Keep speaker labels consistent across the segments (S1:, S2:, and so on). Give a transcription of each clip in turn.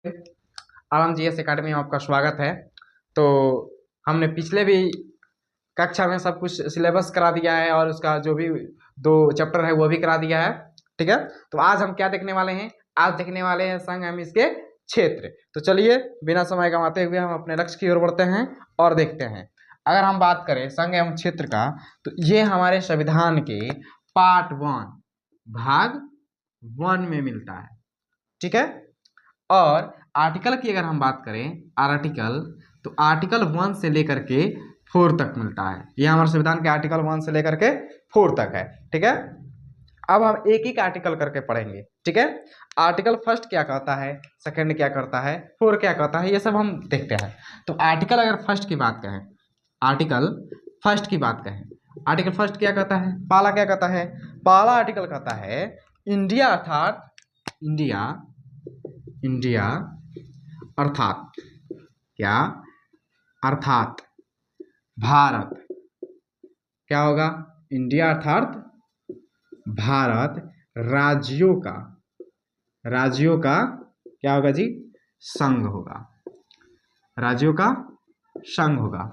S1: आलम GS academy में आपका स्वागत है। तो हमने पिछले भी कक्षा में सब कुछ सिलेबस करा दिया है और उसका जो भी 2 चैप्टर है वो भी करा दिया है। ठीक है, तो आज हम क्या देखने वाले हैं? आज देखने वाले हैं संघ एवं इसके क्षेत्र। तो चलिए बिना समय गंवाते हुए हम अपने लक्ष्य की ओर बढ़ते हैं और देखते हैं। अगर हम बात करें संघ एवं क्षेत्र का, तो ये हमारे संविधान के पार्ट 1 भाग 1 में मिलता है। ठीक है, और आर्टिकल की अगर हम बात करें आर्टिकल, तो आर्टिकल 1 से लेकर के 4 तक मिलता है। ये हमारे संविधान के आर्टिकल 1 से लेकर के 4 तक है। ठीक है, अब हम एक एक आर्टिकल करके पढ़ेंगे। ठीक है, आर्टिकल फर्स्ट क्या कहता है, सेकंड क्या करता है, 4 क्या कहता है, ये सब हम देखते हैं। तो आर्टिकल अगर फर्स्ट की बात करें, आर्टिकल फर्स्ट की बात करें, आर्टिकल फर्स्ट क्या कहता है? पहला क्या कहता है? पहला आर्टिकल कहता है इंडिया अर्थात इंडिया, इंडिया अर्थात क्या? अर्थात भारत। क्या होगा? इंडिया अर्थात भारत राज्यों का, राज्यों का क्या होगा जी? संघ होगा, राज्यों का संघ होगा।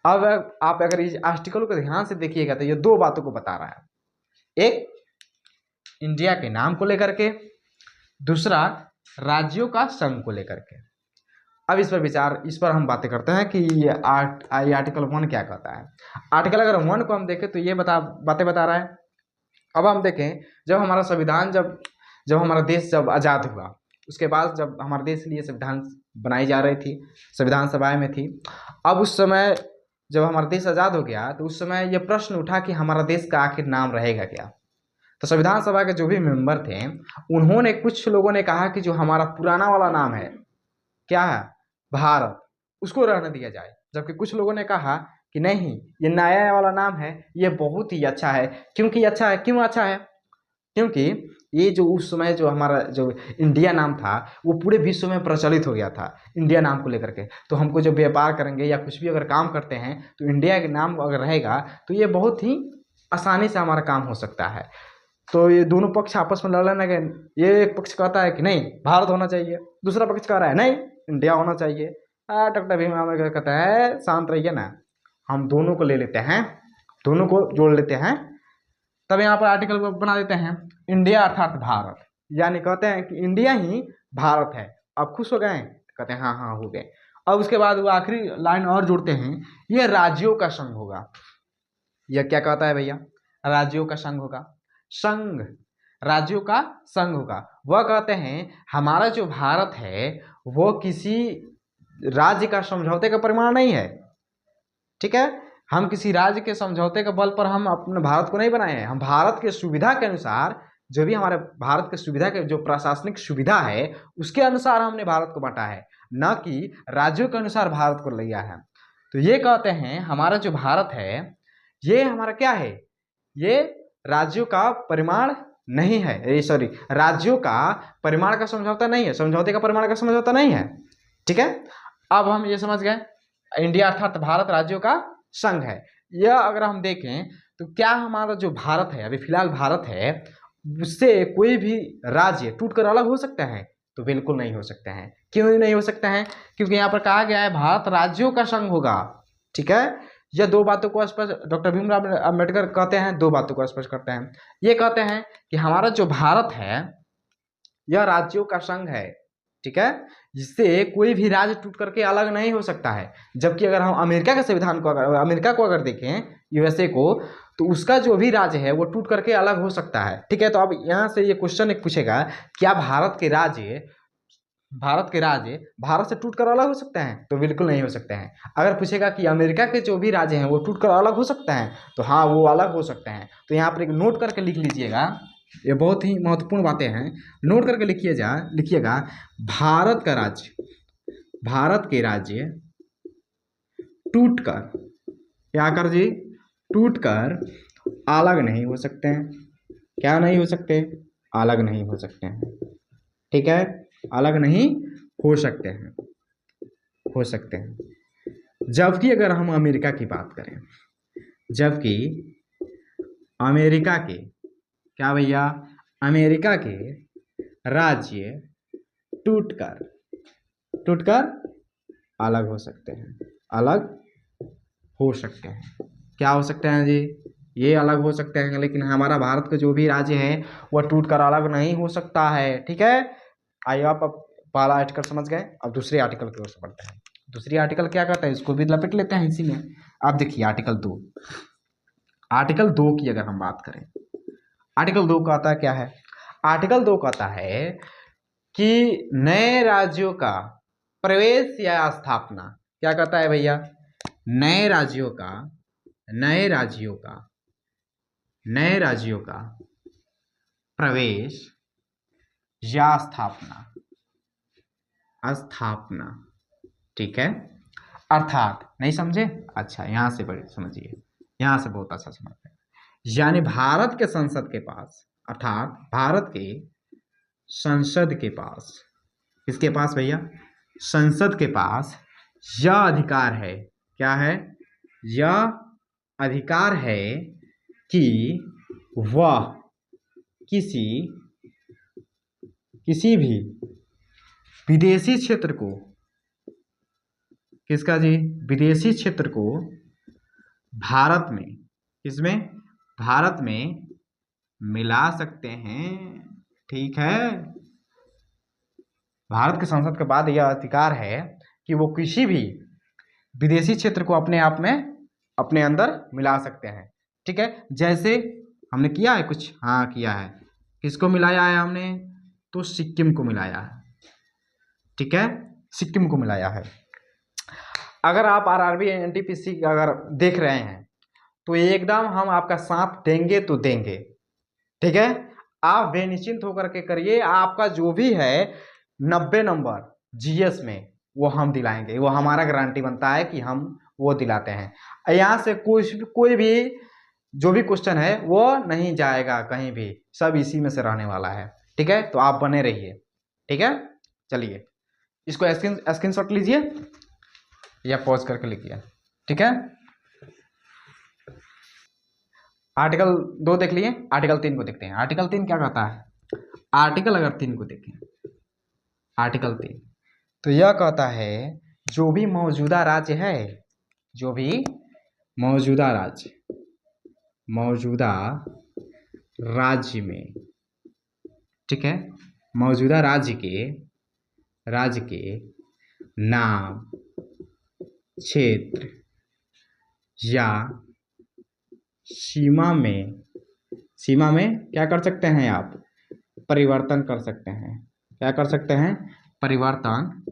S1: अब आप अगर इस आर्टिकल को ध्यान से देखिएगा तो ये 2 बातों को बता रहा है। एक, इंडिया के नाम को लेकर के, दूसरा राज्यों का संघ को लेकर के। अब इस पर हम बातें करते हैं कि ये आर्टिकल 1 क्या कहता है। आर्टिकल अगर 1 को हम देखें तो ये बातें बता रहा है। अब हम देखें, जब हमारा संविधान जब हमारा देश जब आज़ाद हुआ, उसके बाद जब हमारे देश के लिए संविधान बनाई जा रही थी, संविधान सभा में थी। अब उस समय जब हमारा देश आज़ाद हो गया तो उस समय ये प्रश्न उठा कि हमारा देश का आखिर नाम रहेगा क्या। तो संविधान सभा के जो भी मेंबर थे, उन्होंने, कुछ लोगों ने कहा कि जो हमारा पुराना वाला नाम है, क्या है? भारत, उसको रहने दिया जाए। जबकि कुछ लोगों ने कहा कि नहीं, ये नया वाला नाम है, ये बहुत ही अच्छा है। क्योंकि अच्छा है, क्यों अच्छा है? क्योंकि ये जो उस समय जो हमारा जो इंडिया नाम था वो पूरे विश्व में प्रचलित हो गया था इंडिया नाम को लेकर के। तो हमको जब व्यापार करेंगे या कुछ भी अगर काम करते हैं तो इंडिया के नाम अगर रहेगा तो ये बहुत ही आसानी से हमारा काम हो सकता है। तो ये दोनों पक्ष आपस में लड़ लेने गए। ये एक पक्ष कहता है कि नहीं भारत होना चाहिए, दूसरा पक्ष कह रहा है नहीं इंडिया होना चाहिए। डॉक्टर भीम अम्बेडकर कहता है शांत रहिए ना, हम दोनों को ले लेते हैं, दोनों को जोड़ लेते हैं। तब यहाँ पर आर्टिकल को बना देते हैं इंडिया अर्थात भारत, यानी कहते हैं कि इंडिया ही भारत है। अब खुश हो गए? कहते हैं हाँ हाँ हो गए। अब उसके बाद वो आखिरी लाइन और जोड़ते हैं, ये राज्यों का संघ होगा। यह क्या कहता है भैया? राज्यों का संघ होगा। संघ, राज्यों का संघ होगा। वह कहते हैं हमारा जो भारत है वो किसी राज्य का समझौते का परिमाण नहीं है। ठीक है, हम किसी राज्य के समझौते के बल पर हम अपने भारत को नहीं बनाए हैं। हम भारत के सुविधा के अनुसार, जो भी हमारे भारत के सुविधा के जो प्रशासनिक सुविधा है उसके अनुसार हमने भारत को बांटा है, न कि राज्यों के अनुसार भारत को लिया है। तो ये कहते हैं हमारा जो भारत है ये हमारा क्या है? ये राज्यों का परिमाण नहीं है, सॉरी, राज्यों का परिमाण का समझौता नहीं है, समझौते का परिमाण का समझौता नहीं है। ठीक है, अब हम ये समझ गए इंडिया अर्थात भारत राज्यों का संघ है। यह अगर हम देखें तो क्या हमारा जो भारत है, अभी फिलहाल भारत है, उससे कोई भी राज्य टूटकर अलग हो सकता है? तो बिल्कुल नहीं हो सकते हैं। क्यों नहीं हो सकते हैं? क्योंकि यहाँ पर कहा गया है भारत राज्यों का संघ होगा। ठीक है, यह 2 बातों को स्पष्ट डॉक्टर भीमराव अम्बेडकर कहते हैं, 2 बातों को स्पष्ट करते हैं। ये कहते हैं कि हमारा जो भारत है यह राज्यों का संघ है। ठीक है, जिससे कोई भी राज्य टूट करके अलग नहीं हो सकता है। जबकि अगर हम अमेरिका के संविधान को अमेरिका को अगर देखें, यूएसए को, तो उसका जो भी राज्य है वो टूट करके अलग हो सकता है। ठीक है, तो अब यहाँ से ये क्वेश्चन एक पूछेगा, क्या भारत के राज्य भारत से टूटकर अलग हो सकते हैं? तो बिल्कुल नहीं हो सकते हैं। अगर पूछेगा कि अमेरिका के जो भी राज्य हैं वो टूटकर अलग हो सकते हैं, तो हाँ वो अलग हो सकते हैं। तो यहाँ पर एक नोट करके लिख लीजिएगा, ये बहुत ही महत्वपूर्ण बातें हैं, नोट करके लिखिएगा। भारत का राज्य, भारत के राज्य टूटकर, क्या कर जी? टूटकर अलग नहीं हो सकते हैं। क्या नहीं हो सकते? अलग नहीं हो सकते हैं। ठीक है, अलग नहीं हो सकते हैं, हो सकते हैं। जबकि अगर हम अमेरिका की बात करें, जबकि अमेरिका के, क्या भैया? अमेरिका के राज्य टूटकर टूटकर अलग हो सकते हैं, अलग हो सकते हैं। क्या हो सकते हैं जी? ये अलग हो सकते हैं, लेकिन हमारा भारत का जो भी राज्य है वह टूटकर अलग नहीं हो सकता है। ठीक है, आइए आप अब पहला आर्टिकल समझ गए। अब दूसरे आर्टिकल की ओर से बढ़ते हैं। दूसरी आर्टिकल क्या कहता है, इसको भी लपेट लेते हैं इसी में। आप देखिए आर्टिकल 2, आर्टिकल 2 की अगर हम बात करें, आर्टिकल 2 कहता है क्या है? आर्टिकल 2 कहता है कि नए राज्यों का प्रवेश या स्थापना, क्या कहता है भैया? नए राज्यों का, नए राज्यों का, नए राज्यों का प्रवेश या स्थापना, स्थापना, ठीक है। अर्थात नहीं समझे? अच्छा, यहां से बड़े समझिए, यहां से बहुत अच्छा समझ है। यानी भारत के संसद के पास, अर्थात भारत के संसद के पास, किसके पास भैया? संसद के पास यह अधिकार है, क्या है? यह अधिकार है कि वह किसी भी विदेशी क्षेत्र को, किसका जी? विदेशी क्षेत्र को भारत में, किसमें? भारत में मिला सकते हैं। ठीक है, भारत के संसद के बाद यह अधिकार है कि वो किसी भी विदेशी क्षेत्र को अपने आप में, अपने अंदर मिला सकते हैं। ठीक है, जैसे हमने किया है कुछ, हाँ किया है। किसको मिलाया है हमने? तो सिक्किम को मिलाया है। ठीक है, सिक्किम को मिलाया है। अगर आप आरआरबी एनटीपीसी अगर देख रहे हैं तो एकदम हम आपका साथ देंगे तो देंगे। ठीक है, आप बेनिश्चिंत होकर के करिए, आपका जो भी है 90 नंबर जीएस में वो हम दिलाएंगे, वो हमारा गारंटी बनता है कि हम वो दिलाते हैं। यहाँ से कोई भी जो भी क्वेश्चन है वो नहीं जाएगा कहीं भी, सब इसी में से रहने वाला है। ठीक है, तो आप बने रहिए। ठीक है, चलिए इसको स्क्रीनशॉट लीजिए या पॉज करके लिखिए। ठीक है, आर्टिकल 2 देख लिए, आर्टिकल 3 को देखते हैं। आर्टिकल 3 क्या कहता है? आर्टिकल अगर 3 को देखें, आर्टिकल 3 तो यह कहता है जो भी मौजूदा राज्य है, जो भी मौजूदा राज्य, मौजूदा राज्य में, ठीक है, मौजूदा राज्य के नाम, क्षेत्र या सीमा में क्या कर सकते हैं आप? परिवर्तन कर सकते हैं। क्या कर सकते हैं? परिवर्तन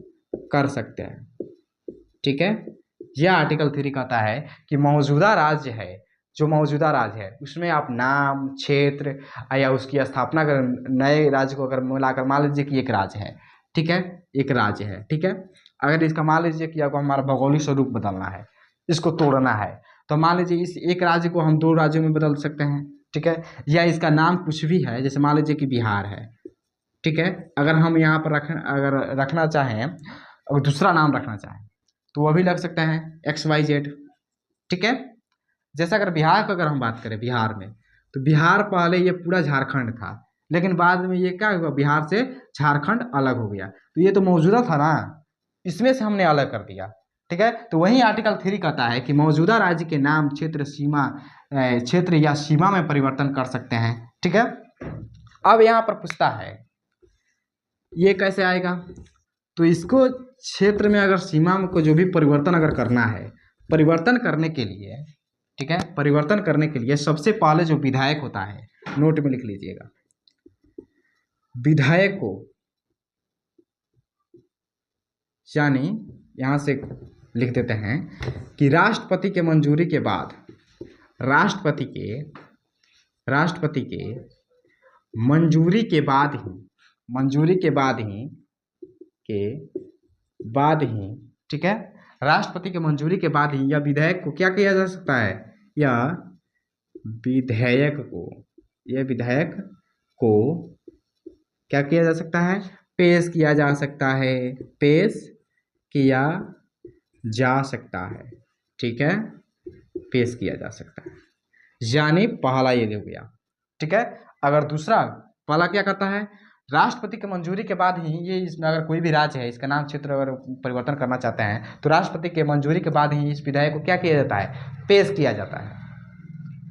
S1: कर सकते हैं। ठीक है, यह आर्टिकल 3 कहता है कि मौजूदा राज्य है, जो मौजूदा राज्य है उसमें आप नाम, क्षेत्र या उसकी स्थापना कर, नए राज्य को अगर मिलाकर, मान लीजिए कि एक राज्य है, ठीक है, एक राज्य है, ठीक है, अगर इसका मान लीजिए कि आपको हमारा भौगोलिक स्वरूप बदलना है, इसको तोड़ना है, तो मान लीजिए इस एक राज्य को हम 2 राज्यों में बदल सकते हैं। ठीक है, या इसका नाम कुछ भी है, जैसे मान लीजिए कि बिहार है। ठीक है, अगर हम यहाँ पर अगर रखना चाहें और दूसरा नाम रखना चाहें तो वह भी लग सकता है XYZ। ठीक है, जैसे अगर बिहार की अगर हम बात करें, बिहार में तो बिहार पहले ये पूरा झारखंड था, लेकिन बाद में ये क्या हुआ, बिहार से झारखंड अलग हो गया, तो ये तो मौजूदा था ना, इसमें से हमने अलग कर दिया। ठीक है, तो वही आर्टिकल 3 कहता है कि मौजूदा राज्य के नाम, क्षेत्र, सीमा, क्षेत्र या सीमा में परिवर्तन कर सकते हैं। ठीक है, अब यहाँ पर पूछता है ये कैसे आएगा? तो इसको क्षेत्र में अगर सीमा में को जो भी परिवर्तन अगर करना है, परिवर्तन करने के लिए, ठीक है, परिवर्तन करने के लिए सबसे पहले जो विधायक होता है, नोट में लिख लीजिएगा, विधायक को, यानी यहां से लिख देते हैं कि राष्ट्रपति के मंजूरी के बाद, राष्ट्रपति के मंजूरी के बाद ही, मंजूरी के बाद ही, ठीक है, राष्ट्रपति के मंजूरी के बाद ही यह विधेयक को क्या किया जा सकता है? यह विधेयक को क्या किया जा सकता है? पेश किया जा सकता है, पेश किया जा सकता है। ठीक है, पेश किया जा सकता है, यानी पहला ये हो गया। ठीक है, अगर दूसरा, पहला क्या करता है? राष्ट्रपति की मंजूरी के बाद ही ये, इसमें अगर कोई भी राज्य है इसका नाम क्षेत्र अगर परिवर्तन करना चाहते हैं तो राष्ट्रपति के मंजूरी के बाद ही इस विधेयक को क्या किया जाता है, पेश किया जाता है।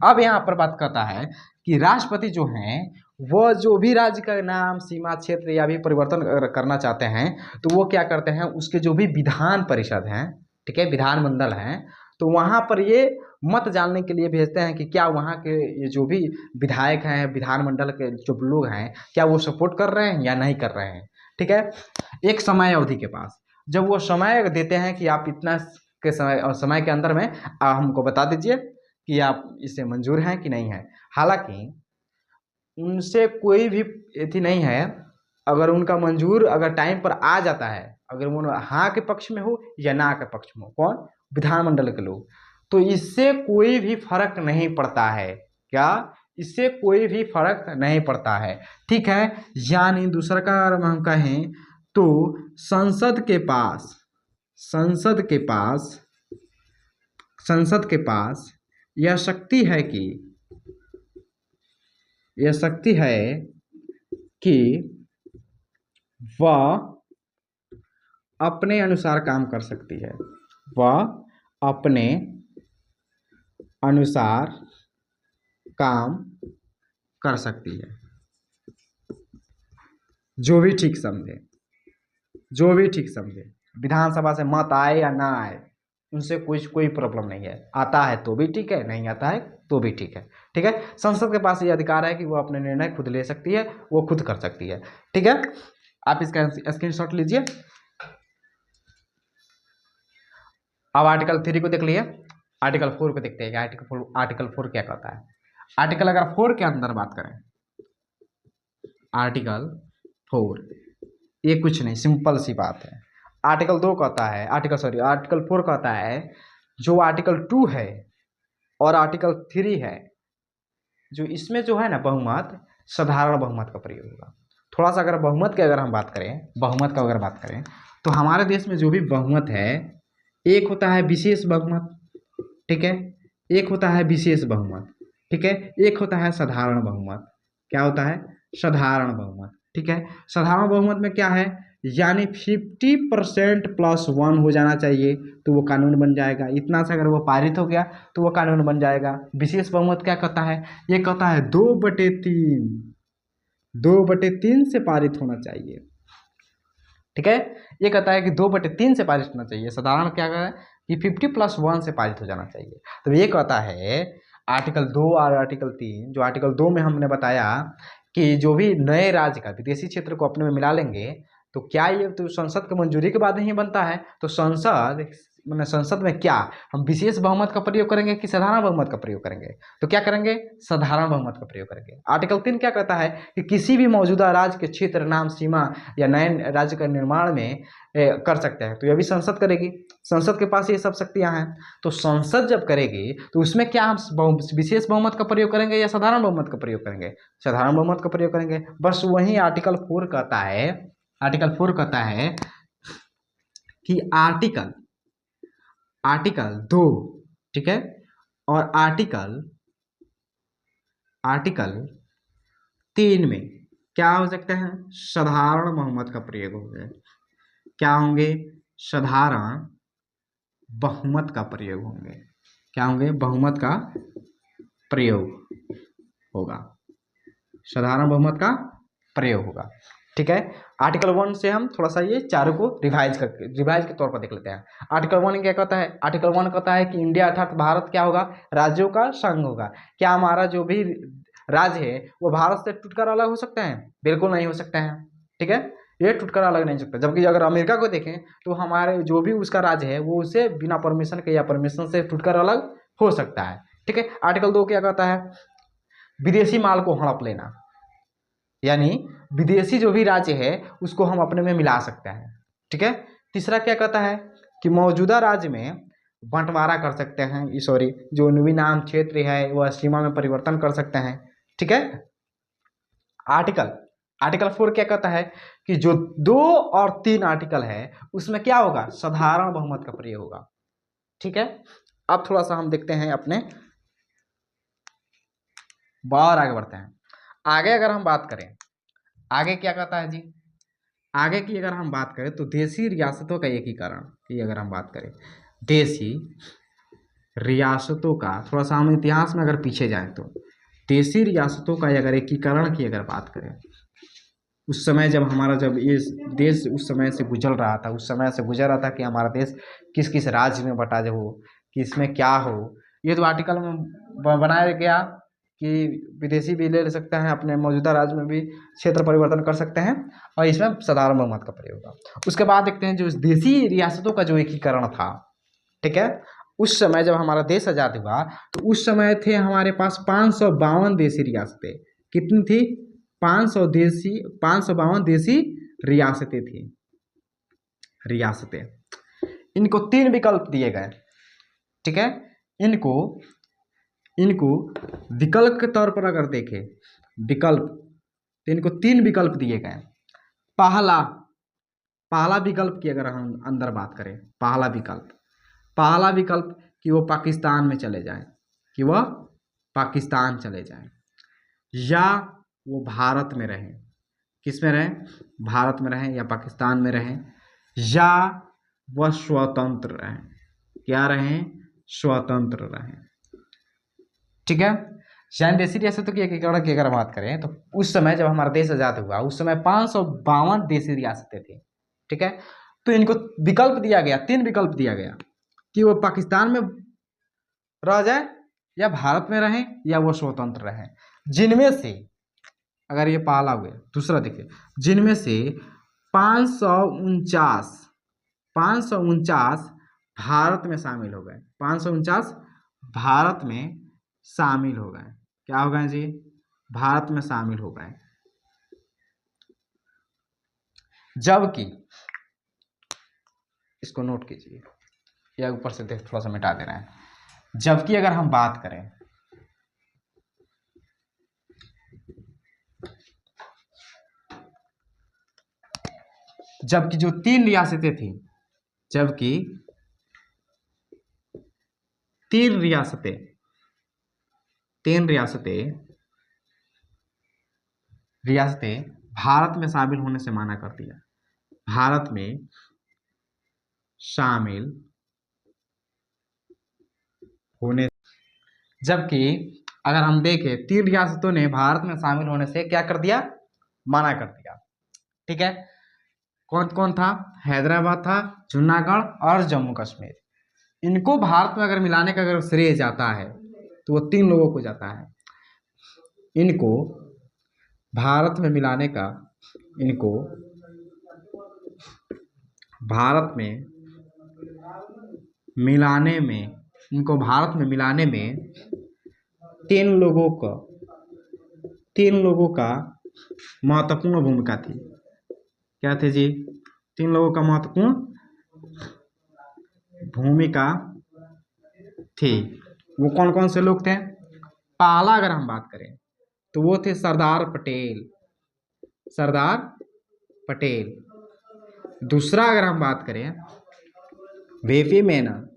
S1: अब यहाँ पर बात करता है कि राष्ट्रपति जो हैं वह जो भी राज्य का नाम, सीमा, क्षेत्र या भी परिवर्तन अगर करना चाहते हैं तो वो क्या करते हैं, उसके जो भी विधान परिषद हैं, ठीक है, विधानमंडल हैं, तो वहाँ पर ये मत जानने के लिए भेजते हैं कि क्या वहाँ के ये जो भी विधायक हैं, विधानमंडल के जो लोग हैं, क्या वो सपोर्ट कर रहे हैं या नहीं कर रहे हैं। ठीक है, एक समय अवधि के पास जब वो समय देते हैं कि आप इतना के समय के अंदर में हमको बता दीजिए कि आप इससे मंजूर हैं कि नहीं है। हालांकि उनसे कोई भी एथी नहीं है, अगर उनका मंजूर अगर टाइम पर आ जाता है, अगर वो हाँ के पक्ष में हो या ना के पक्ष में हो, कौन, विधानमंडल के लोग, तो इससे कोई भी फर्क नहीं पड़ता है। क्या, इससे कोई भी फर्क नहीं पड़ता है। ठीक है, यानी दूसरा का अगर हम कहें तो संसद के पास यह शक्ति है कि वह अपने अनुसार काम कर सकती है, वह अपने अनुसार काम कर सकती है, जो भी ठीक समझे। विधानसभा से मत आए या ना आए, उनसे कोई प्रॉब्लम नहीं है। आता है तो भी ठीक है, नहीं आता है तो भी ठीक है। ठीक है, संसद के पास ये अधिकार है कि वो अपने निर्णय खुद ले सकती है, वो खुद कर सकती है। ठीक है, आप इसका स्क्रीनशॉट लीजिए। अब आर्टिकल 3 को देख लिए, आर्टिकल 4 को देखते हैं कि आर्टिकल 4 क्या कहता है। आर्टिकल अगर 4 के अंदर बात करें, आर्टिकल 4 ये कुछ नहीं, सिंपल सी बात है। आर्टिकल 4 कहता है जो आर्टिकल 2 है और आर्टिकल 3 है, जो इसमें जो है ना बहुमत, साधारण बहुमत का प्रयोग होगा। थोड़ा सा अगर बहुमत की अगर हम बात करें तो हमारे देश में जो भी बहुमत है, एक होता है विशेष बहुमत, ठीक है, एक होता है विशेष बहुमत, ठीक है, एक होता है साधारण बहुमत। क्या होता है, साधारण बहुमत। ठीक है, साधारण बहुमत में क्या है, यानी 50% + 1 हो जाना चाहिए तो वो कानून बन जाएगा। इतना से अगर वो पारित हो गया तो वो कानून बन जाएगा। विशेष बहुमत क्या कहता है, ये कहता है 2/3 से पारित होना चाहिए। ठीक है, ये कहता है कि 2/3 से पारित होना चाहिए। साधारण क्या कहता है कि 50 + 1 से पारित हो जाना चाहिए। तो ये कहता है आर्टिकल 2 और आर्टिकल 3, जो आर्टिकल 2 में हमने बताया कि जो भी नए राज्य का विदेशी क्षेत्र को अपने में मिला लेंगे तो क्या ये तो संसद की मंजूरी के बाद ही बनता है। तो संसद में क्या हम विशेष बहुमत का प्रयोग करेंगे कि साधारण बहुमत का प्रयोग करेंगे, तो क्या करेंगे, साधारण बहुमत का प्रयोग करेंगे। आर्टिकल 3 क्या कहता है कि किसी भी मौजूदा राज्य के क्षेत्र, नाम, सीमा या नए राज्य का निर्माण में कर सकते हैं, तो यह भी संसद करेगी। संसद के पास ये सब शक्तियां हैं। तो संसद जब करेगी तो उसमें क्या हम विशेष बहुमत का प्रयोग करेंगे या साधारण बहुमत का प्रयोग करेंगे, साधारण बहुमत का प्रयोग करेंगे। बस वही आर्टिकल 4 कहता है कि आर्टिकल 2, ठीक है, और आर्टिकल 3 में क्या हो सकता है, साधारण बहुमत का प्रयोग होगा। क्या होंगे, साधारण बहुमत का प्रयोग होंगे। क्या होंगे, बहुमत का प्रयोग होगा, साधारण बहुमत का प्रयोग होगा। ठीक है, आर्टिकल 1 से हम थोड़ा सा ये चारों को रिवाइज के तौर पर देख लेते हैं। आर्टिकल 1 क्या कहता है, आर्टिकल 1 कहता है कि इंडिया अर्थात भारत क्या होगा, राज्यों का संघ होगा। क्या हमारा जो भी राज्य है वो भारत से टूटकर अलग हो सकते हैं, बिल्कुल नहीं हो सकते हैं। ठीक है, ये टूटकर अलग नहीं हो सकता। जबकि अगर अमेरिका को देखें तो हमारे जो भी उसका राज्य है वो उसे बिना परमिशन के या परमिशन से टूटकर अलग हो सकता है। ठीक है, आर्टिकल 2 क्या कहता है, विदेशी माल को हड़प लेना, यानी विदेशी जो भी राज्य है उसको हम अपने में मिला सकते हैं। ठीक है, तीसरा क्या कहता है कि मौजूदा राज्य में बंटवारा कर सकते हैं, जो भी नाम, क्षेत्र है वह सीमा में परिवर्तन कर सकते हैं। ठीक है, आर्टिकल 4 क्या कहता है कि जो 2 और 3 आर्टिकल है उसमें क्या होगा, साधारण बहुमत का प्रयोग होगा। ठीक है, अब थोड़ा सा हम देखते हैं अपने और आगे बढ़ते हैं। आगे अगर हम बात करें आगे क्या कहता है जी, आगे की अगर हम बात करें तो देशी रियासतों का एकीकरण की अगर हम बात करें, देशी रियासतों का, थोड़ा सा हम इतिहास में अगर पीछे जाएं तो देशी रियासतों का अगर एकीकरण की अगर बात करें, उस समय जब हमारा, जब ये देश उस समय से गुजर रहा था, उस समय से गुजर रहा था कि हमारा देश किस किस राज्य में बटा हो, कि इसमें क्या हो, ये तो आर्टिकल में बनाया गया कि विदेशी भी ले सकते हैं, अपने मौजूदा राज्य में भी क्षेत्र परिवर्तन कर सकते हैं, और इसमें साधारण बहुमत का प्रयोग होगा। उसके बाद देखते हैं जो देशी रियासतों का जो एकीकरण था, ठीक है, उस समय जब हमारा देश आज़ाद हुआ तो उस समय थे हमारे पास 552 देशी रियासतें। कितनी थी? 552 देशी रियासतें थी, रियासतें। इनको 3 विकल्प दिए गए, ठीक है, इनको विकल्प के तौर पर अगर देखें, विकल्प, तो इनको 3 विकल्प दिए गए। पहला विकल्प की अगर हम अंदर बात करें, पहला विकल्प कि वो पाकिस्तान में चले जाएं, कि वह पाकिस्तान चले जाएं, या वो भारत में रहें। किस में रहें? भारत में रहें या पाकिस्तान में रहें, या वह स्वतंत्र रहें। क्या रहें? स्वतंत्र रहें, ठीक है। यानी देशी रियासतों की एकीकरण की अगर बात करें तो उस समय जब हमारा देश आजाद हुआ उस समय 552 देशी रियासतें थी, ठीक है। तो इनको विकल्प दिया गया, 3 विकल्प दिया गया कि वो पाकिस्तान में रह जाए, या भारत में रहें, या वो स्वतंत्र रहें। जिनमें से अगर ये पहला हुआ, दूसरा देखिए, जिनमें से 549 भारत में शामिल हो गए, 549 भारत में शामिल हो गए। क्या हो गए जी? भारत में शामिल हो गए। जबकि इसको नोट कीजिए, या ऊपर से देख थोड़ा सा मिटा दे रहे हैं। जबकि अगर हम बात करें, जबकि जो 3 रियासतें थी, जबकि 3 रियासतें भारत में शामिल होने से माना कर दिया, भारत में शामिल होने। जबकि अगर हम देखें 3 रियासतों ने भारत में शामिल होने से क्या कर दिया? माना कर दिया, ठीक है। कौन कौन था? हैदराबाद था, जूनागढ़ और जम्मू कश्मीर। इनको भारत में अगर मिलाने का अगर श्रेय जाता है तो वो 3 लोगों को जाता है। इनको भारत में मिलाने का, इनको भारत में मिलाने में, इनको भारत में मिलाने में 3 लोगों का महत्वपूर्ण भूमिका थी। क्या थे जी? 3 लोगों का महत्वपूर्ण भूमिका थी। वो कौन कौन से लोग थे? पहला अगर हम बात करें तो वो थे सरदार पटेल। दूसरा अगर हम बात करें वीपी मेनन,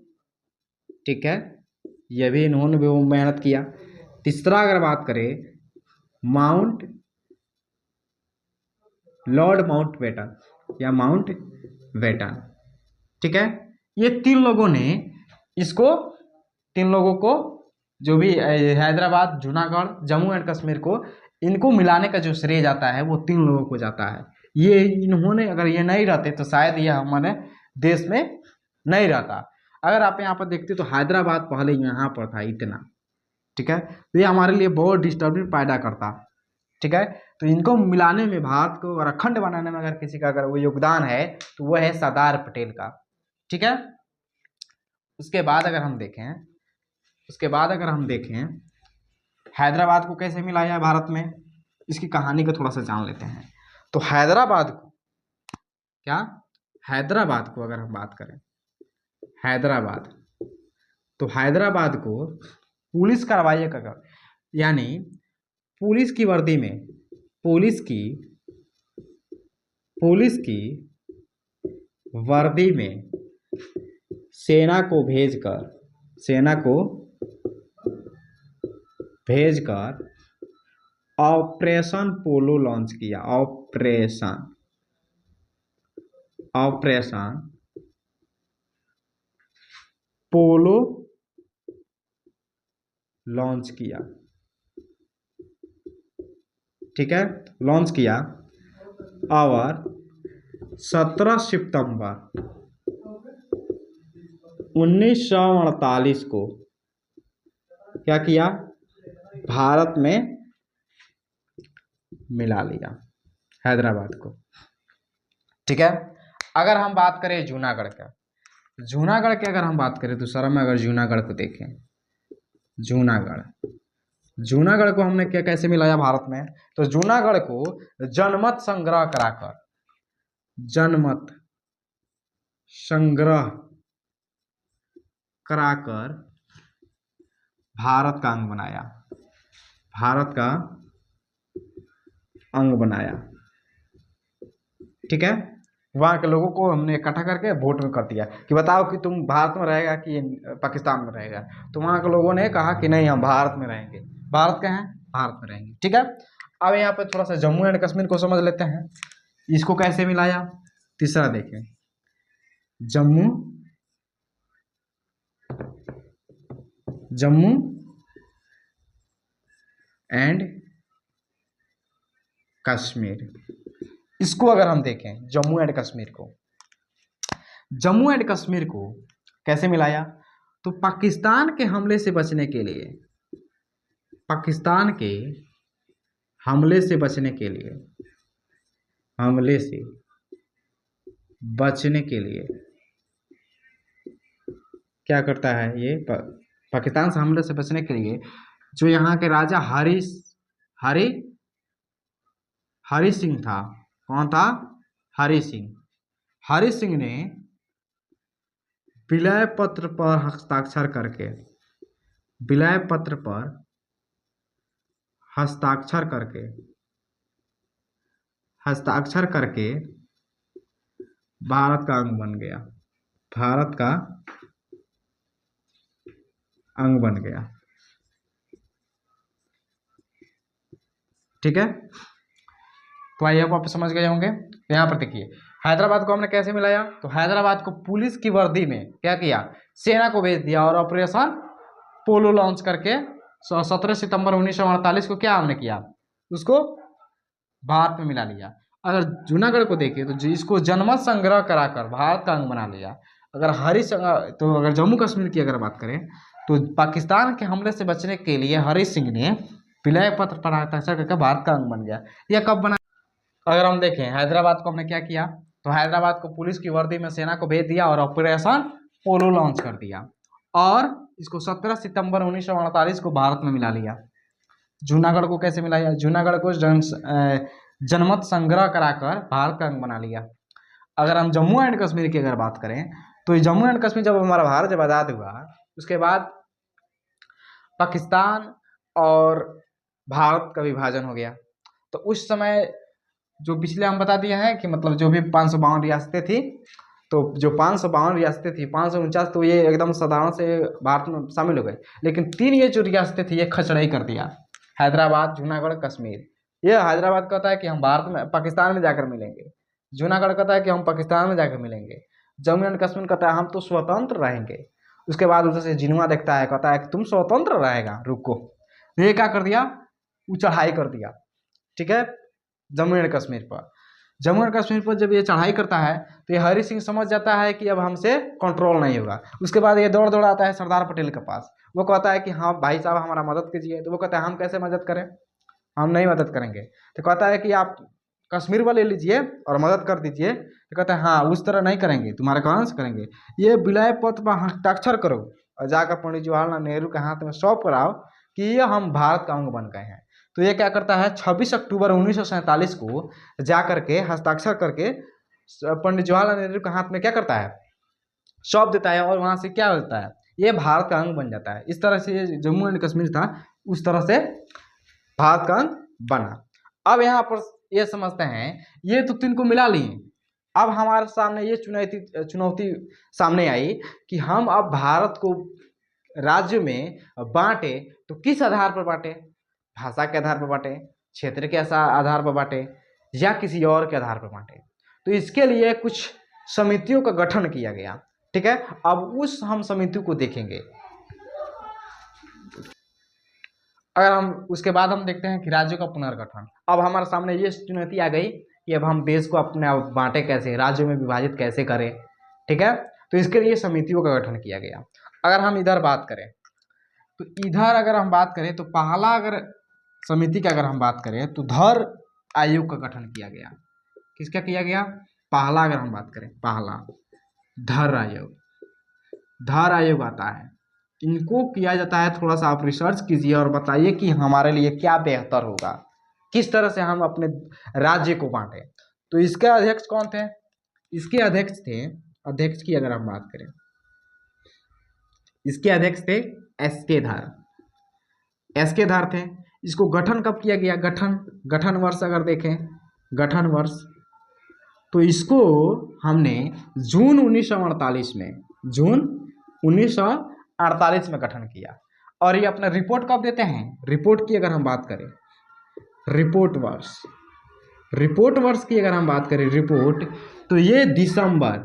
S1: ठीक है, ये भी इन्होंने भी मेहनत किया। तीसरा अगर बात करें लॉर्ड माउंटबेटन या माउंटबेटन, ठीक है। ये 3 लोगों ने इसको, 3 लोगों को, जो भी हैदराबाद, जूनागढ़, जम्मू एंड कश्मीर को, इनको मिलाने का जो श्रेय जाता है वो 3 लोगों को जाता है। ये इन्होंने, अगर ये नहीं रहते तो शायद ये हमारे देश में नहीं रहता। अगर आप यहाँ पर देखते तो हैदराबाद पहले यहाँ पर था इतना, ठीक है, तो ये हमारे लिए बहुत डिस्टर्बिंग पैदा करता, ठीक है। तो इनको मिलाने में, भारत को और अखंड बनाने में अगर किसी का अगर वो योगदान है तो वो है सरदार पटेल का, ठीक है। उसके बाद अगर हम देखें हैदराबाद को कैसे मिलाया भारत में, इसकी कहानी को थोड़ा सा जान लेते हैं। तो हैदराबाद को अगर हम बात करें, हैदराबाद को पुलिस कार्रवाई का, यानी पुलिस की वर्दी में, पुलिस की वर्दी में सेना को भेजकर ऑपरेशन पोलो लॉन्च किया। ऑपरेशन ऑपरेशन पोलो लॉन्च किया। ठीक है, लॉन्च किया और 17 सितंबर 1948 को क्या किया, भारत में मिला लिया, हैदराबाद को। ठीक है, अगर हम बात करें जूनागढ़ का, जूनागढ़ की अगर हम बात करें तो सर में अगर जूनागढ़ को देखें, जूनागढ़ को हमने क्या कैसे मिलाया भारत में, तो जूनागढ़ को जनमत संग्रह कराकर, जनमत संग्रह कराकर भारत का अंग बनाया, भारत का अंग बनाया। ठीक है, वहाँ के लोगों को हमने इकट्ठा करके वोट में कर दिया कि बताओ कि तुम भारत में रहेगा कि पाकिस्तान में रहेगा। तो वहाँ के लोगों ने कहा कि नहीं, हम भारत में रहेंगे। भारत का है, भारत में रहेंगे। ठीक है, अब यहाँ पे थोड़ा सा जम्मू एंड कश्मीर को समझ लेते हैं, इसको कैसे मिलाया। तीसरा देखें, जम्मू एंड कश्मीर, इसको अगर हम देखें जम्मू एंड कश्मीर को कैसे मिलाया, तो पाकिस्तान के हमले से बचने के लिए, पाकिस्तान के हमले से बचने के लिए, हमले से बचने के लिए क्या करता है ये, पाकिस्तान से हमले से बचने के लिए जो यहाँ के राजा हरि सिंह था, कौन था, हरि सिंह ने विलय पत्र पर हस्ताक्षर करके, विलय पत्र पर हस्ताक्षर करके भारत का अंग बन गया, भारत का अंग बन गया। ठीक है, तो आइए आप समझ गए होंगे। यहाँ पर देखिए हैदराबाद को हमने कैसे मिलाया, तो हैदराबाद को पुलिस की वर्दी में क्या किया, सेना को भेज दिया और ऑपरेशन पोलो लॉन्च करके 17 सितंबर 1948 को क्या हमने किया, उसको भारत में मिला लिया। अगर जूनागढ़ को देखें तो इसको जनमत संग्रह कराकर भारत का अंग बना लिया। अगर तो अगर जम्मू कश्मीर की अगर बात करें तो पाकिस्तान के हमले से बचने के लिए हरि सिंह ने विलय पत्र पर हस्ताक्षर करके भारत का अंग बन गया। यह कब बना, अगर हम देखें हैदराबाद को हमने क्या किया, तो हैदराबाद को पुलिस की वर्दी में सेना को भेज दिया और ऑपरेशन पोलो लॉन्च कर दिया और इसको 17 सितंबर 1948 को भारत में मिला लिया। जूनागढ़ को कैसे मिलाया, जूनागढ़ को जनमत संग्रह कराकर भारत का अंग बना लिया। अगर हम जम्मू एंड कश्मीर की अगर बात करें तो जम्मू एंड कश्मीर जब हमारा भारत जब आज़ाद हुआ उसके बाद पाकिस्तान और भारत का विभाजन हो गया। तो उस समय जो पिछले हम बता दिए हैं कि मतलब जो भी 552 रियासतें थी, तो जो 552 रियासतें थी 549 तो ये एकदम साधारण से भारत में शामिल हो गए, लेकिन 3 ये जो रियासतें थी ये खसड़ा ही कर दिया, हैदराबाद, जूनागढ़, कश्मीर। ये हैदराबाद कहता है कि हम भारत में पाकिस्तान में जाकर मिलेंगे, जूनागढ़ कहता है कि हम पाकिस्तान में जाकर मिलेंगे, जम्मू एंड कश्मीर कहता है हम तो स्वतंत्र रहेंगे। उसके बाद उधर से जिनुआ देखता है, कहता है कि तुम स्वतंत्र रहेगा, रुको। ये क्या कर दिया, वो चढ़ाई कर दिया। ठीक है, जम्मू एंड कश्मीर पर, जम्मू एंड कश्मीर पर जब ये चढ़ाई करता है तो ये हरि सिंह समझ जाता है कि अब हमसे कंट्रोल नहीं होगा। उसके बाद ये दौड़ आता है सरदार पटेल के पास, वो कहता है कि हाँ भाई साहब हमारा मदद कीजिए। तो वो कहता है हम कैसे मदद करें, हम नहीं मदद करेंगे। तो कहता है कि आप कश्मीर वाले लीजिए और मदद कर दीजिए। तो कहता है हाँ उस तरह नहीं करेंगे, तुम्हारे कारण से करेंगे, ये विलय पत्र पर हस्ताक्षर करो और जाकर पंडित जवाहरलाल नेहरू के हाथ में सौंप कराओ कि ये हम भारत का अंग बन गए हैं। तो ये क्या करता है 26 अक्टूबर 1947 को जा करके हस्ताक्षर करके पंडित जवाहरलाल नेहरू के हाथ में क्या करता है, सौंप देता है और वहाँ से क्या होता है, ये भारत का अंग बन जाता है। इस तरह से जम्मू एंड कश्मीर था, उस तरह से भारत का अंग बना। अब यहाँ पर ये समझते हैं ये तो 3 को मिला लिए, अब हमारे सामने ये चुनौती सामने आई कि हम अब भारत को राज्य में बांटे तो किस आधार पर बांटे, भाषा के आधार पर बांटे, क्षेत्र के आधार पर बांटे या किसी और के आधार पर बांटे। तो इसके लिए कुछ समितियों का गठन किया गया। ठीक है, अब उस हम समितियों को देखेंगे। अगर हम उसके बाद हम देखते हैं कि राज्यों का पुनर्गठन। अब हमारे सामने ये चुनौती आ गई कि अब हम देश को अपने बांटे कैसे, राज्यों में विभाजित कैसे करें। ठीक है, तो इसके लिए समितियों का गठन किया गया। अगर हम इधर बात करें तो इधर अगर हम बात करें तो पहला अगर समिति की अगर हम बात करें तो धर आयोग का गठन किया गया। किसका किया गया? पहला अगर हम बात करें, पहला धर आयोग, धर आयोग आता है। इनको किया जाता है, थोड़ा सा आप रिसर्च कीजिए और बताइए कि हमारे लिए क्या बेहतर होगा, किस तरह से हम अपने राज्य को बांटे। तो इसके अध्यक्ष कौन थे? इसके अध्यक्ष थे, अध्यक्ष की अगर हम बात करें, इसके अध्यक्ष थे एस.के. धर। एस.के. धर थे। इसको गठन कब किया गया? गठन वर्ष अगर देखें, गठन वर्ष, तो इसको हमने जून 1948 में, जून 1948 में गठन किया। और ये अपना रिपोर्ट कब देते हैं? रिपोर्ट की अगर हम बात करें, रिपोर्ट वर्ष की अगर हम बात करें, रिपोर्ट, तो ये दिसंबर,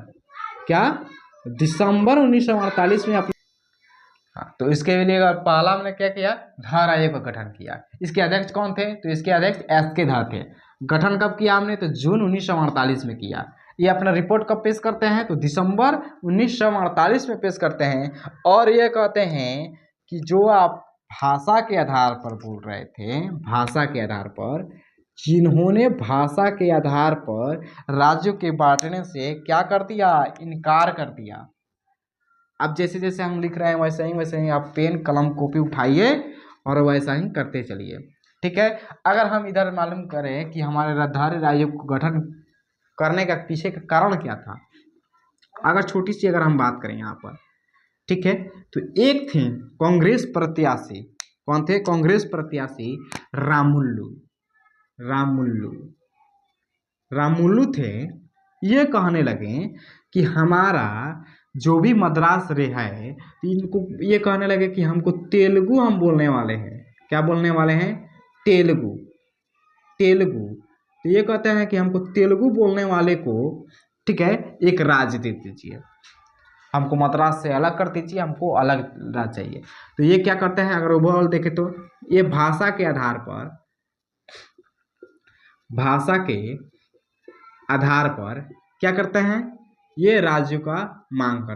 S1: क्या, दिसंबर 1948 में अपने, हाँ, तो इसके लिए पहला हमने क्या किया? धर आयोग का गठन किया। इसके अध्यक्ष कौन थे? तो इसके अध्यक्ष एस.के. धर थे। गठन कब किया हमने? तो जून 1948 में किया। ये अपना रिपोर्ट कब पेश करते हैं? तो दिसंबर 1948 में पेश करते हैं। और ये कहते हैं कि जो आप भाषा के आधार पर बोल रहे थे, भाषा के आधार पर, जिन्होंने भाषा के आधार पर राज्यों के बांटने से क्या कर दिया? इनकार कर दिया। अब जैसे जैसे हम लिख रहे हैं वैसे ही आप पेन कलम कॉपी उठाइए और वैसा ही करते चलिए। ठीक है, अगर हम इधर मालूम करें कि हमारे धर आयोग को गठन करने का पीछे का कारण क्या था, अगर छोटी सी अगर हम बात करें यहाँ पर, ठीक है, तो एक थे कांग्रेस प्रत्याशी। कौन थे? कांग्रेस प्रत्याशी रामुल्लू थे। ये कहने लगे कि हमारा जो भी मद्रास है, इनको ये कहने लगे कि हमको तेलुगु हम बोलने वाले हैं। क्या बोलने वाले हैं? तेलुगु। तो ये कहते हैं कि हमको तेलुगु बोलने वाले को, ठीक है, एक राज्य दे दीजिए, हमको मद्रास से अलग कर दीजिए, हमको अलग राज्य चाहिए। तो ये क्या करते हैं? अगर ओवरऑल देखें तो ये भाषा के आधार पर क्या करते हैं? ये राज्यों का मांग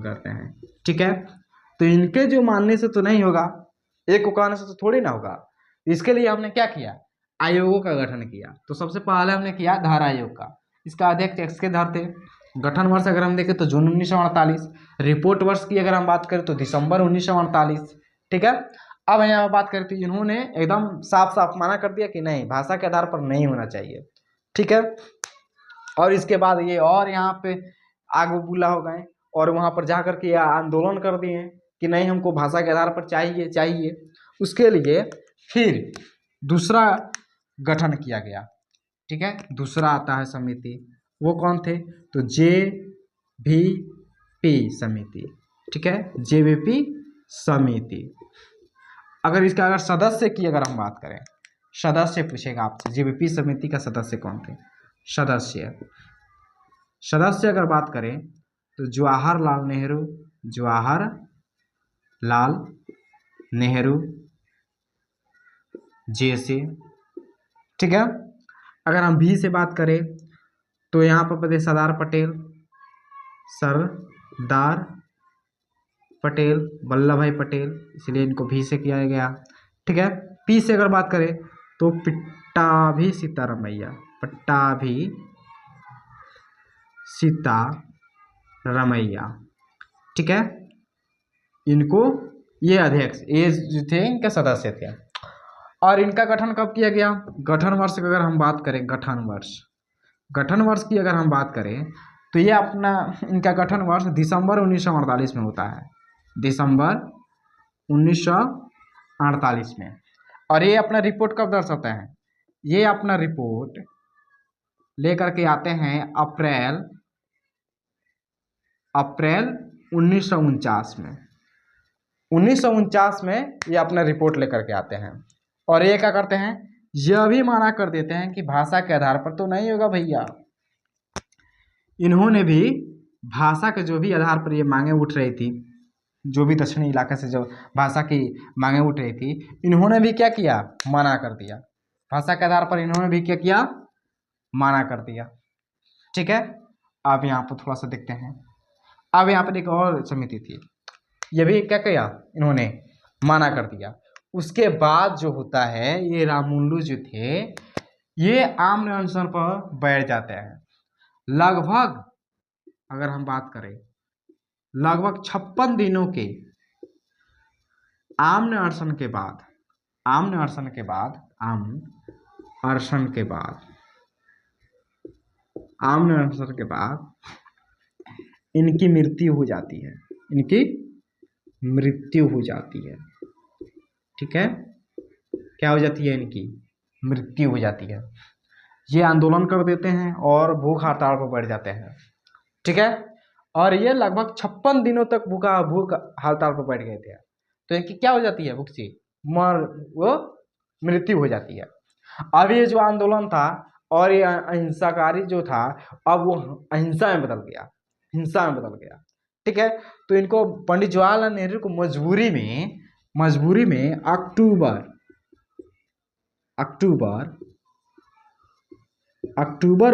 S1: करते हैं। ठीक है, तो इनके जो मानने से तो नहीं होगा, एक को कहने से तो थोड़ी ना होगा। इसके लिए हमने क्या किया? आयोगों का गठन किया। तो सबसे पहले हमने किया धर आयोग का। इसका अध्यक्ष एस.के. धर थे। गठन वर्ष अगर हम देखें तो जून 1948। रिपोर्ट वर्ष की अगर हम बात करें तो दिसंबर 1948। ठीक है, अब यहाँ बात करें तो इन्होंने एकदम साफ साफ मना कर दिया कि नहीं, भाषा के आधार पर नहीं होना चाहिए। ठीक है, और इसके बाद ये और यहाँ पे आग बबूला हो गए और वहाँ पर जा करके आंदोलन कर दिए कि नहीं, हमको भाषा के आधार पर चाहिए। उसके लिए फिर दूसरा गठन किया गया। ठीक है, दूसरा आता है समिति। वो कौन थे? तो जे.वी.पी. समिति। ठीक है, जे.वी.पी. समिति। अगर इसका अगर सदस्य की अगर हम बात करें, सदस्य पूछेगा आपसे, जे.वी.पी. समिति का सदस्य कौन थे? सदस्य अगर बात करें तो जवाहरलाल नेहरू जैसे। ठीक है, अगर हम भी से बात करें तो यहाँ पर सरदार पटेल, वल्लभ भाई पटेल, इसलिए इनको भी से किया गया। ठीक है, पी से अगर बात करें तो पट्टाभी सीतारमैया। ठीक है, इनको ये अध्यक्ष, ये जो थे इनके सदस्य थे। और इनका गठन कब किया गया? गठन वर्ष की अगर हम बात करें, गठन वर्ष की अगर हम बात करें तो ये अपना इनका गठन वर्ष दिसंबर 1948 में होता है, दिसंबर 1948 में। और ये अपना रिपोर्ट कब दर्शाता है? ये अपना रिपोर्ट लेकर के आते हैं अप्रैल 1949 में। 1949 में ये अपना रिपोर्ट लेकर के आते हैं और ये क्या करते हैं, यह भी माना कर देते हैं कि भाषा के आधार पर तो नहीं होगा भैया। इन्होंने भी भाषा के जो भी आधार पर ये मांगे उठ रही थी, जो भी दक्षिणी इलाके से जो भाषा की मांगे उठ रही थी, इन्होंने भी क्या किया, मना कर दिया। भाषा के आधार पर इन्होंने भी क्या किया, मना कर दिया। ठीक है, अब यहाँ पर थोड़ा सा देखते हैं। अब यहाँ पर एक और समिति थी, ये भी क्या किया, इन्होंने मना कर दिया। उसके बाद जो होता है, ये राममुल्लू जो थे ये आमने अनशन पर बैठ जाते हैं। लगभग अगर हम बात करें, लगभग 56 दिनों के आमने अनशन के बाद, आमने अनशन के बाद, अनशन के बाद, आमने अनशन के बाद इनकी मृत्यु हो जाती है, इनकी मृत्यु हो जाती है। ठीक है, क्या हो जाती है, इनकी मृत्यु हो जाती है। ये आंदोलन कर देते हैं और भूख हड़ताल पर बैठ जाते हैं। ठीक है, और ये लगभग 56 दिनों तक भूख हड़ताल पर बैठ गए थे। तो इनकी क्या हो जाती है, भूख से वो मृत्यु हो जाती है। अब ये जो आंदोलन था और ये अहिंसाकारी जो था, अब वो अहिंसा में बदल गया, हिंसा में बदल गया। ठीक है, तो इनको पंडित जवाहरलाल नेहरू को मजबूरी में अक्टूबर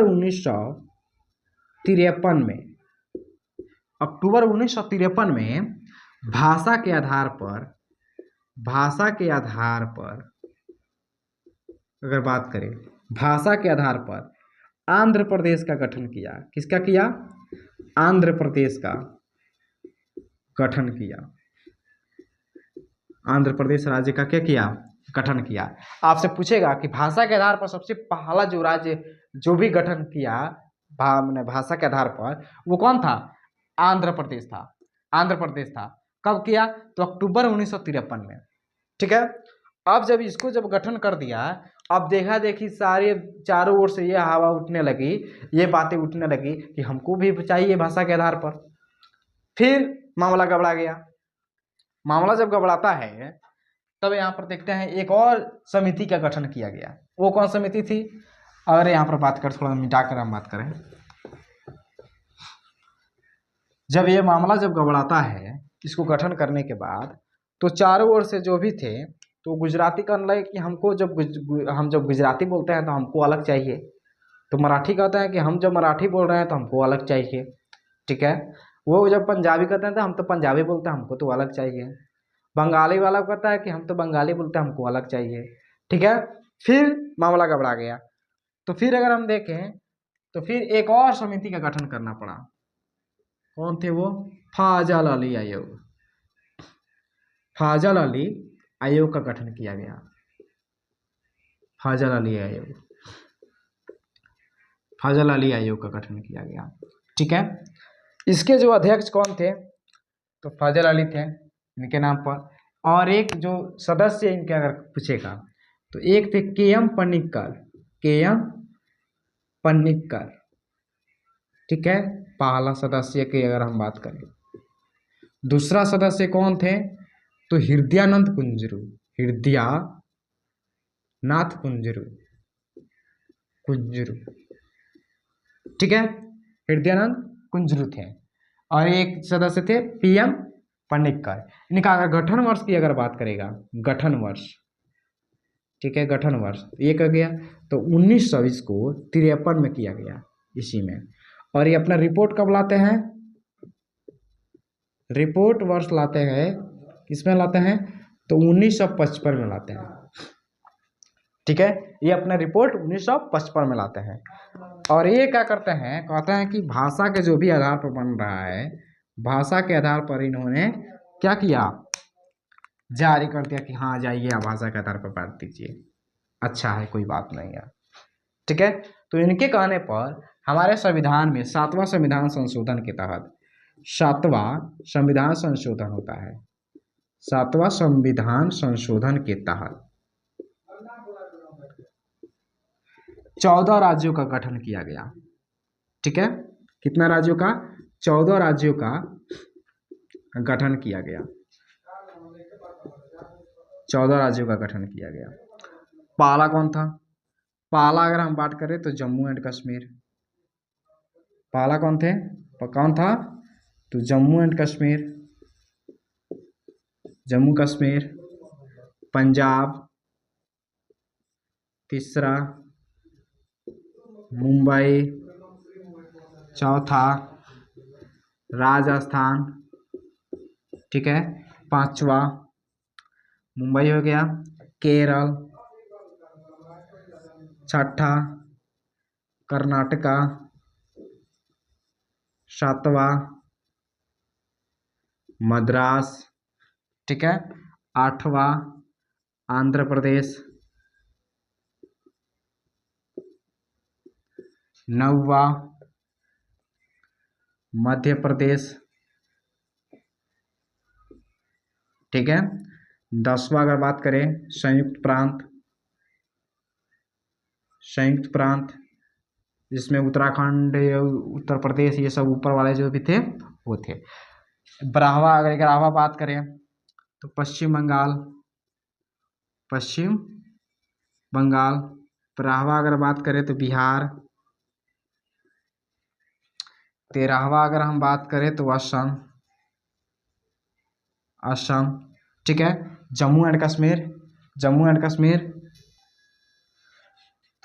S1: 1953 में, अक्टूबर 1953 में भाषा के आधार पर अगर बात करें, भाषा के आधार पर आंध्र प्रदेश का गठन किया। किसका किया, आंध्र प्रदेश का गठन किया। आंध्र प्रदेश राज्य का क्या किया, गठन किया। आपसे पूछेगा कि भाषा के आधार पर सबसे पहला जो राज्य जो भी गठन किया भाषा के आधार पर, वो कौन था, आंध्र प्रदेश था। आंध्र प्रदेश था। कब किया, तो अक्टूबर 1953 में। ठीक है, अब जब इसको जब गठन कर दिया, अब देखा देखी सारे चारों ओर से ये हवा उठने लगी, ये बातें उठने लगी कि हमको भी चाहिए भाषा के आधार पर। फिर मामला गड़बड़ा गया। मामला जब गड़बड़ाता है तब यहाँ पर देखते हैं एक और समिति का गठन किया गया। वो कौन समिति थी, अगर यहाँ पर बात कर, थोड़ा मिटा कर हम बात करें, जब ये मामला जब गड़बड़ाता है, इसको गठन करने के बाद, तो चारों ओर से जो भी थे तो गुजराती करने लगे कि हमको हम जब गुजराती बोलते हैं तो हमको अलग चाहिए। तो मराठी कहते हैं कि हम जब मराठी बोल रहे हैं तो हमको अलग चाहिए। ठीक है, वो जब पंजाबी कहते हैं तो हम तो पंजाबी बोलते हैं, हमको तो अलग चाहिए। बंगाली वाला कहता है कि हम तो बंगाली बोलते हैं, हमको अलग चाहिए। ठीक है, फिर मामला गड़बड़ा गया। तो फिर अगर हम देखें तो फिर एक और समिति का गठन करना पड़ा। कौन थे वो, फाजल अली आयोग। फाजल अली आयोग का गठन किया गया। फाजल अली आयोग का गठन किया गया। ठीक है, इसके जो अध्यक्ष कौन थे, तो फाजल अली थे इनके नाम पर, और एक जो सदस्य इनके अगर पूछेगा तो एक थे के.एम. पन्निक्कर। ठीक है, पहला सदस्य की अगर हम बात करें। दूसरा सदस्य कौन थे, तो हृदयानंद कुंजरू। ठीक है, हृदयानंद कुंजरू थे। और एक सदस्य थे पी.एम. पन्निक्कर। इनका अगर गठन वर्ष की अगर बात करेगा, गठन वर्ष, ठीक है, गठन वर्ष ये कर गया तो 1923 को 53 में किया गया इसी में। और ये अपना रिपोर्ट कब लाते हैं, रिपोर्ट वर्ष लाते हैं, किसमें लाते हैं, तो 1955 में लाते हैं। ठीक है, ये अपना रिपोर्ट 1955 में लाते हैं। और ये क्या करते हैं, कहते हैं कि भाषा के जो भी आधार पर बन रहा है, भाषा के आधार पर इन्होंने क्या किया, जारी कर दिया कि हाँ जाइए आप भाषा के आधार पर बांट दीजिए, अच्छा है, कोई बात नहीं है। ठीक है, तो इनके कहने पर हमारे संविधान में 7वां संविधान संशोधन के तहत 7वां संविधान संशोधन होता है। 7वां संविधान संशोधन के तहत 14 राज्यों का गठन किया गया। ठीक है, कितना राज्यों का, 14 राज्यों का गठन किया गया। 14 राज्यों का गठन किया गया। पहला कौन था? पहला अगर हम बात करें तो जम्मू एंड कश्मीर। पहला कौन था? तो जम्मू एंड कश्मीर, जम्मू कश्मीर। पंजाब, तीसरा मुंबई, चौथा राजस्थान, ठीक है, पांचवा मुंबई हो गया। केरल, छठा कर्नाटका, सातवां मद्रास, ठीक है, आठवां आंध्र प्रदेश, नौवां मध्य प्रदेश, ठीक है। 10वां अगर बात करें संयुक्त प्रांत, जिसमें उत्तराखंड, उत्तर प्रदेश, ये सब ऊपर वाले जो भी थे वो थे। 11वां बात करें तो पश्चिम बंगाल। 12वां अगर बात करें तो बिहार। 13वां अगर हम बात करें तो असम, ठीक है। जम्मू एंड कश्मीर,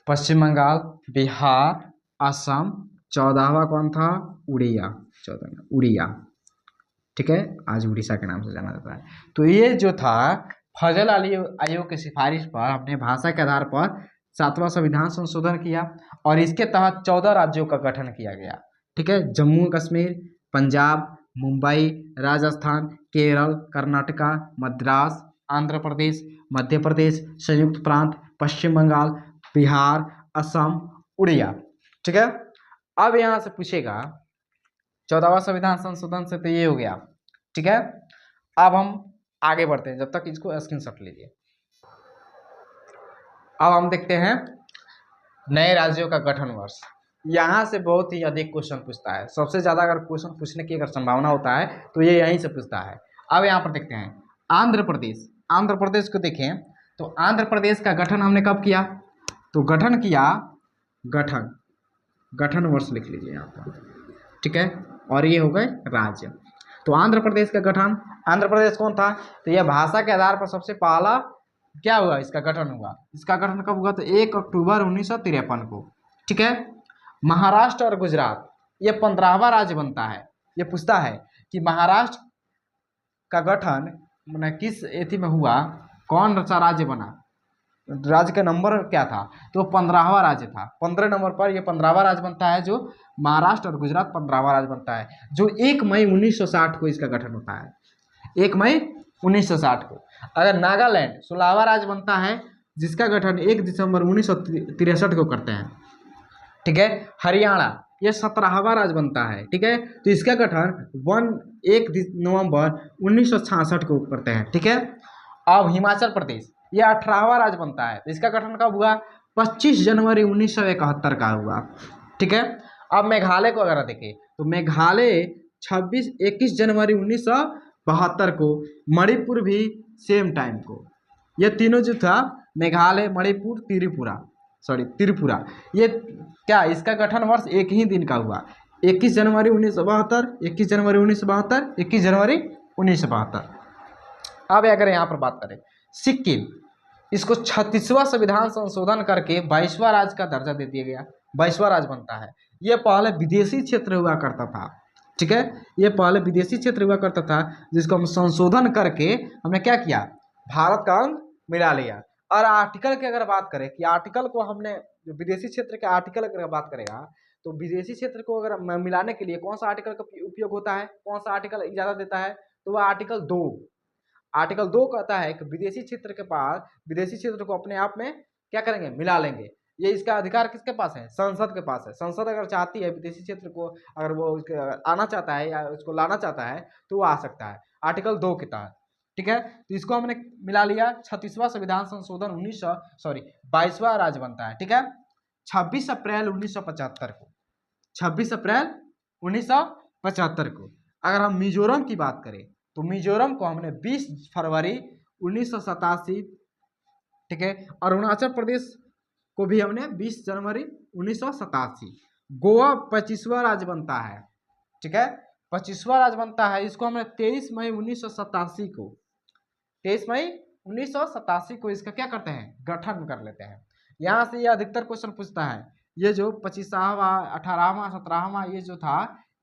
S1: पश्चिम बंगाल, बिहार, असम। 14वां कौन था? उड़िया, ठीक है, आज उड़ीसा के नाम से जाना जाता है। तो ये जो था फजल अली आयोग की सिफारिश पर हमने भाषा के आधार पर 7वां संविधान संशोधन किया और इसके तहत 14 राज्यों का गठन किया गया, ठीक है। जम्मू कश्मीर, पंजाब, मुंबई, राजस्थान, केरल, कर्नाटका, मद्रास, आंध्र प्रदेश, मध्य प्रदेश, संयुक्त प्रांत, पश्चिम बंगाल, बिहार, असम, उड़िया, ठीक है। अब यहाँ से पूछेगा 14वां संविधान संशोधन से तो ये हो गया, ठीक है। अब हम आगे बढ़ते हैं, जब तक इसको स्क्रीनशॉट लीजिए। अब हम देखते हैं नए राज्यों का गठन वर्ष। यहाँ से बहुत ही अधिक क्वेश्चन पूछता है, सबसे ज्यादा अगर क्वेश्चन पूछने की अगर संभावना होता है तो ये यहीं से पूछता है। अब यहाँ पर देखते हैं आंध्र प्रदेश को देखें तो आंध्र प्रदेश का गठन हमने कब किया? तो गठन वर्ष लिख लीजिए यहाँ पर, ठीक है। और ये हो गए राज्य। तो आंध्र प्रदेश का गठन, आंध्र प्रदेश कौन था? तो यह भाषा के आधार पर सबसे पहला क्या हुआ? इसका गठन हुआ। इसका गठन कब हुआ? तो 1 अक्टूबर 1953 को, ठीक है। महाराष्ट्र और गुजरात, ये 15वां राज्य बनता है। ये पूछता है कि महाराष्ट्र का गठन किस एथी में हुआ, कौन सा राज्य बना, राज्य का नंबर क्या था? तो 15वां राज्य था। 15 नंबर पर यह 15वां राज्य बनता है, जो महाराष्ट्र और गुजरात 15वां राज्य बनता है, जो 1 मई 1960 को इसका गठन होता है। 1 मई 1960 को। अगर नागालैंड 16वां राज्य बनता है, जिसका गठन 1 दिसंबर 1963 को करते हैं, ठीक है। हरियाणा ये 17वां राज्य बनता है, ठीक है। तो इसका गठन 1 नवंबर 1966 को करते हैं, ठीक है। अब हिमाचल प्रदेश ये 18वां राज्य बनता है, तो इसका गठन कब हुआ? 25 जनवरी 1971 का हुआ, ठीक है। अब मेघालय को अगर देखें तो मेघालय 21 जनवरी 1972 को, मणिपुर भी सेम टाइम को। ये तीनों जो था मेघालय, मणिपुर, त्रिपुरा, ये क्या इसका गठन वर्ष एक ही दिन का हुआ, 21 जनवरी 1972, 21 जनवरी 1972, 21 जनवरी 1972। अब अगर यहाँ पर बात करें सिक्किम, इसको 36वां संविधान संशोधन करके 22वां राज्य का दर्जा दे दिया गया, 22वां राज्य बनता है। ये पहले विदेशी क्षेत्र हुआ करता था, ठीक है। ये पहले विदेशी क्षेत्र हुआ करता था, जिसको हम संशोधन करके हमने क्या किया? भारत का अंग मिला लिया। और आर्टिकल की अगर बात करें कि आर्टिकल को हमने, जो विदेशी क्षेत्र के आर्टिकल अगर बात करेगा तो विदेशी क्षेत्र को अगर मिलाने के लिए कौन सा आर्टिकल का उपयोग होता है, कौन सा आर्टिकल इजाजत देता है? तो वह आर्टिकल 2 कहता है कि विदेशी क्षेत्र के पास, विदेशी क्षेत्र को अपने आप में क्या करेंगे? मिला लेंगे। ये इसका अधिकार किसके पास है? संसद के पास है। संसद अगर चाहती है विदेशी क्षेत्र को, अगर वो आना चाहता है या उसको लाना चाहता है तो वो आ सकता है, आर्टिकल 2 के तहत, ठीक है। तो इसको हमने मिला लिया। 36वां संविधान संशोधन 22वां राज्य बनता है, ठीक है। 26 अप्रैल 1975 को, 26 अप्रैल 1975 को। अगर हम मिजोरम की बात करें तो मिजोरम को हमने 20 फरवरी 1987, ठीक है। अरुणाचल प्रदेश को भी हमने 20 जनवरी 1987। गोवा 25वां राज्य बनता है, ठीक है, 25वां राज्य बनता है। इसको हमने 23 मई 1987 को, 23 मई 1987 को इसका क्या करते हैं, गठन कर लेते हैं। यहाँ से ये अधिकतर क्वेश्चन पूछता है, ये जो 25वां 18वां 17वां ये जो था,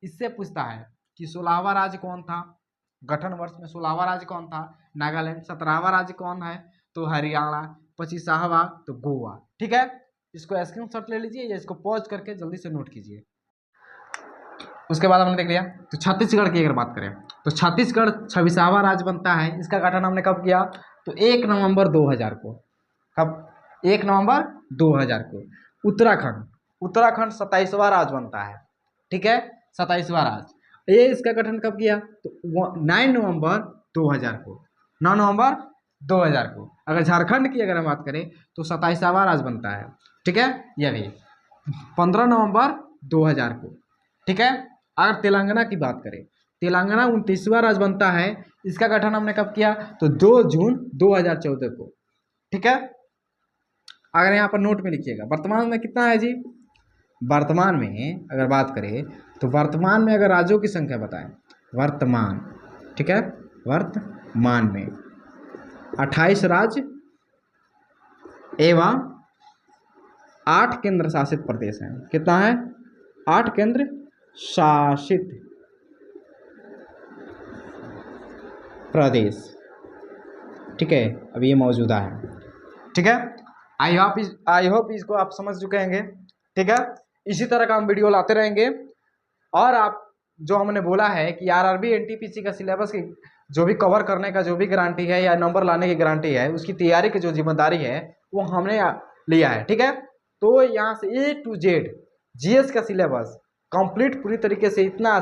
S1: इससे पूछता है कि 16वां राज्य कौन था, गठन वर्ष में 16वां राज्य कौन था, नागालैंड। 17वां राज्य कौन है, तो हरियाणा। 25वां तो गोवा, ठीक है। इसको स्क्रीनशॉट ले लीजिए या इसको पॉज करके जल्दी से नोट कीजिए। उसके बाद हमने देख लिया। तो छत्तीसगढ़ की अगर बात करें तो छत्तीसगढ़ 26वां राज्य बनता है। इसका गठन हमने कब किया, तो 1 नवंबर 2000 को। कब, 1 नवंबर 2000 को। उत्तराखंड 27वां राज्य बनता है, ठीक है, 27वां राज्य। ये इसका गठन कब किया, तो 9 नवंबर 2000 को, 9 नवंबर 2000 को। अगर झारखंड की अगर हम बात करें तो 27वां राज्य बनता है, ठीक है, यह भी 15 नवंबर 2000 को, ठीक है। अगर तेलंगाना की बात करें, तेलंगाना 29वां राज्य बनता है। इसका गठन हमने कब किया, तो 2 जून 2014 को, ठीक है। अगर यहाँ पर नोट में लिखिएगा वर्तमान में कितना है जी, वर्तमान में अगर बात करें तो वर्तमान में अगर राज्यों की संख्या बताएं, वर्तमान, ठीक है, वर्तमान में 28 राज्य एवं 8 केंद्र शासित प्रदेश हैं। कितना है, 8 केंद्र शासित प्रदेश, ठीक है, अभी ये मौजूदा है, ठीक है। आई होप इसको आप समझ चुके होंगे, ठीक है। इसी तरह का हम वीडियो लाते रहेंगे। और आप जो हमने बोला है कि आरआरबी एनटीपीसी का सिलेबस की जो भी कवर करने का जो भी गारंटी है या नंबर लाने की गारंटी है, उसकी तैयारी की जो जिम्मेदारी है वो हमने लिया है, ठीक है। तो यहाँ से A to Z जीएस का सिलेबस कंप्लीट पूरी तरीके से इतना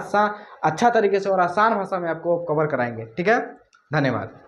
S1: अच्छा तरीके से और आसान भाषा में आपको कवर कराएंगे, ठीक है। धन्यवाद।